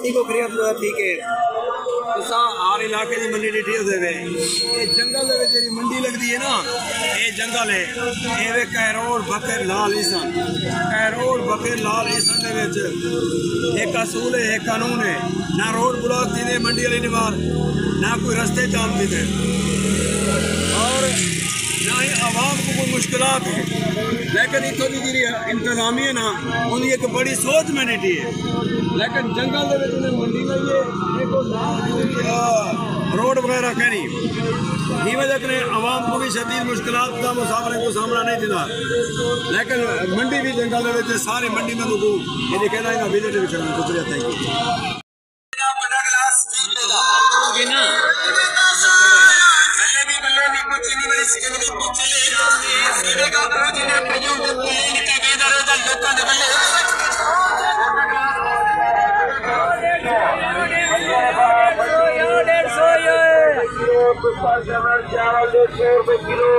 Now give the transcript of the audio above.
ठीक हो खरीद लो ठीक है तुसा हर इलाके की मंडी डिठी होते वे ये जंगल दे विच जेडी मंडी लगदी है ना ये जंगल है ये वे कैरोड़ बकर लाल ईसन कैरोड़ बकर लाल ईसन दे विच एक असूल है एक कानून है ना रोड ब्लॉक थी मंडी वाली निवार ना कोई रास्ते जाम थी और ना ही आवाम को कोई मुश्किलात है लेकिन इतों की जी इंतजामी है ना उनकी एक बड़ी सोच मैंने है लेकिन जंगल मंडी में ये रोड वगैरह कहनी की वजह से आवाम को भी शदीद मुश्किलात का मुसाफिर को सामना नहीं देता लेकिन मंडी भी जंगल सारी मंडी में लोगों ये कहना है विजिट भी करना शुक्रिया थैंक यू किलो